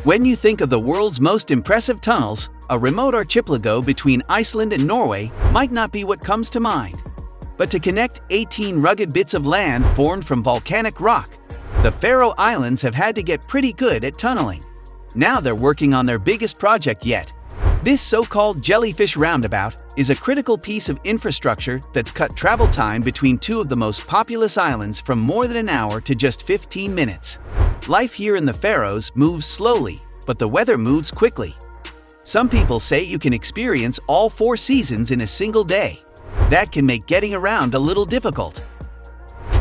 When you think of the world's most impressive tunnels, a remote archipelago between Iceland and Norway might not be what comes to mind. But to connect 18 rugged bits of land formed from volcanic rock, the Faroe Islands have had to get pretty good at tunneling. Now they're working on their biggest project yet. This so-called jellyfish roundabout is a critical piece of infrastructure that's cut travel time between two of the most populous islands from more than an hour to just 15 minutes. Life here in the Faroes moves slowly, but the weather moves quickly. Some people say you can experience all 4 seasons in a single day. That can make getting around a little difficult.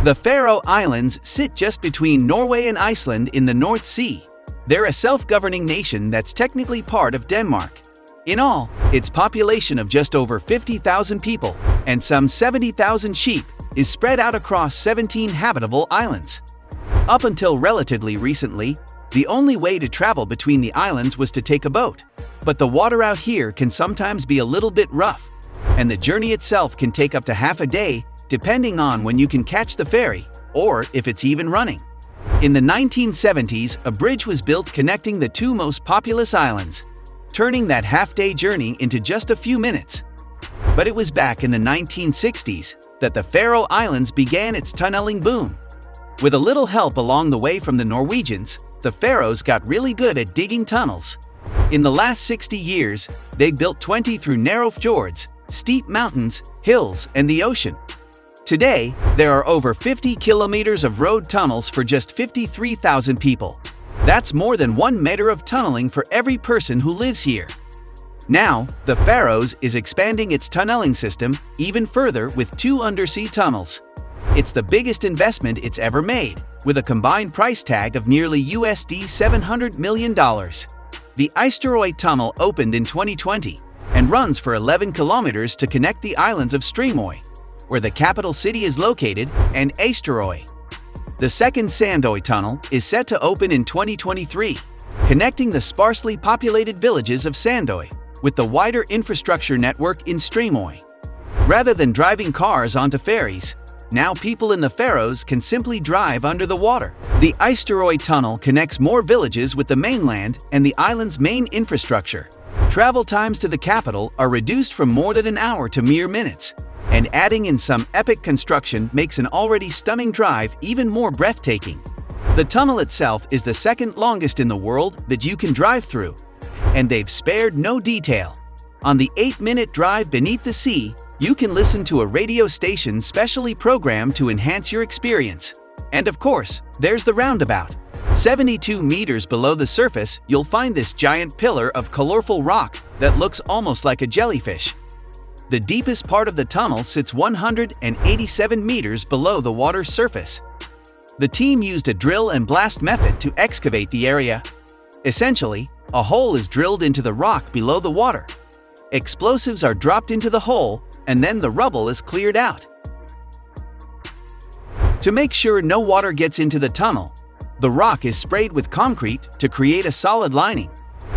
The Faroe Islands sit just between Norway and Iceland in the North Sea. They're a self-governing nation that's technically part of Denmark. In all, its population of just over 50,000 people and some 70,000 sheep is spread out across 17 habitable islands. Up until relatively recently, the only way to travel between the islands was to take a boat. But the water out here can sometimes be a little bit rough, and the journey itself can take up to half a day, depending on when you can catch the ferry, or if it's even running. In the 1970s, a bridge was built connecting the two most populous islands, turning that half-day journey into just a few minutes. But it was back in the 1960s that the Faroe Islands began its tunneling boom. With a little help along the way from the Norwegians, the Faroes got really good at digging tunnels. In the last 60 years, they built 20 through narrow fjords, steep mountains, hills, and the ocean. Today, there are over 50 kilometers of road tunnels for just 53,000 people. That's more than 1 meter of tunneling for every person who lives here. Now, the Faroes is expanding its tunneling system even further with 2 undersea tunnels. It's the biggest investment it's ever made, with a combined price tag of nearly $700 million. The Eysturoy Tunnel opened in 2020 and runs for 11 kilometers to connect the islands of Streymoy, where the capital city is located, and Eysturoy. The second Sandoy Tunnel is set to open in 2023, connecting the sparsely populated villages of Sandoy with the wider infrastructure network in Streymoy. Rather than driving cars onto ferries, now people in the Faroes can simply drive under the water. The Eysturoy Tunnel connects more villages with the mainland and the island's main infrastructure. Travel times to the capital are reduced from more than an hour to mere minutes, and adding in some epic construction makes an already stunning drive even more breathtaking. The tunnel itself is the second longest in the world that you can drive through, and they've spared no detail. On the 8-minute drive beneath the sea, you can listen to a radio station specially programmed to enhance your experience. And of course, there's the roundabout. 72 meters below the surface, you'll find this giant pillar of colorful rock that looks almost like a jellyfish. The deepest part of the tunnel sits 187 meters below the water's surface. The team used a drill and blast method to excavate the area. Essentially, a hole is drilled into the rock below the water. Explosives are dropped into the hole, and then the rubble is cleared out. To make sure no water gets into the tunnel, the rock is sprayed with concrete to create a solid lining.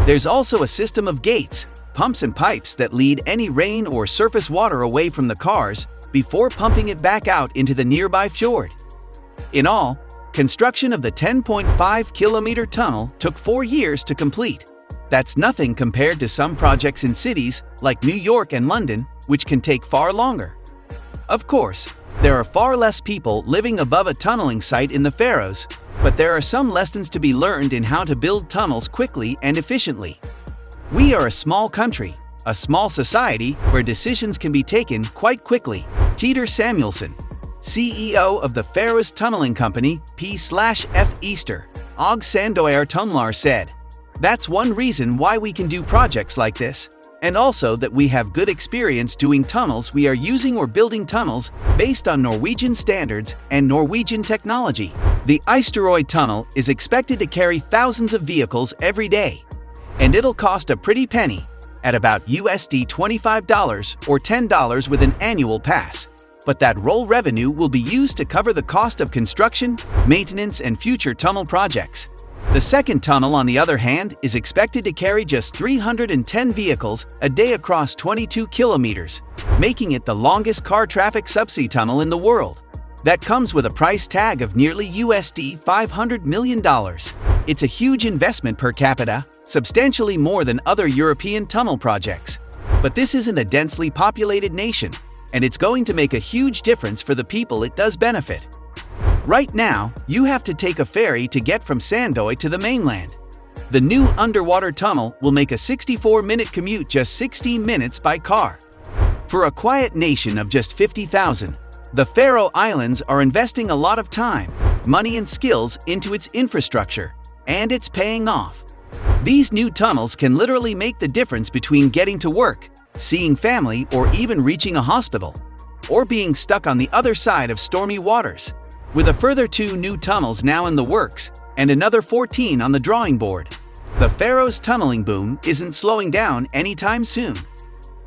There's also a system of gates, pumps and pipes that lead any rain or surface water away from the cars before pumping it back out into the nearby fjord. In all, construction of the 10.5-kilometer tunnel took 4 years to complete. That's nothing compared to some projects in cities like New York and London, which can take far longer. Of course, there are far less people living above a tunneling site in the Faroes, but there are some lessons to be learned in how to build tunnels quickly and efficiently. We are a small country, a small society where decisions can be taken quite quickly. Teeter Samuelson, CEO of the Faroes Tunneling Company P/F Easter, Og Sandoyar Tunlar said, "That's one reason why we can do projects like this, and also that we have good experience doing tunnels. We are using or building tunnels based on Norwegian standards and Norwegian technology." The Eysturoy Tunnel is expected to carry thousands of vehicles every day, and it'll cost a pretty penny, at about $25 or $10 with an annual pass. But that roll revenue will be used to cover the cost of construction, maintenance, and future tunnel projects. The second tunnel, on the other hand, is expected to carry just 310 vehicles a day across 22 kilometers, making it the longest car traffic subsea tunnel in the world. That comes with a price tag of nearly $500 million. It's a huge investment per capita, substantially more than other European tunnel projects. But this isn't a densely populated nation, and it's going to make a huge difference for the people it does benefit. Right now, you have to take a ferry to get from Sandoy to the mainland. The new underwater tunnel will make a 64-minute commute just 16 minutes by car. For a quiet nation of just 50,000, the Faroe Islands are investing a lot of time, money and skills into its infrastructure, and it's paying off. These new tunnels can literally make the difference between getting to work, seeing family, or even reaching a hospital, or being stuck on the other side of stormy waters. With a further 2 new tunnels now in the works, and another 14 on the drawing board, the Faroes tunneling boom isn't slowing down anytime soon.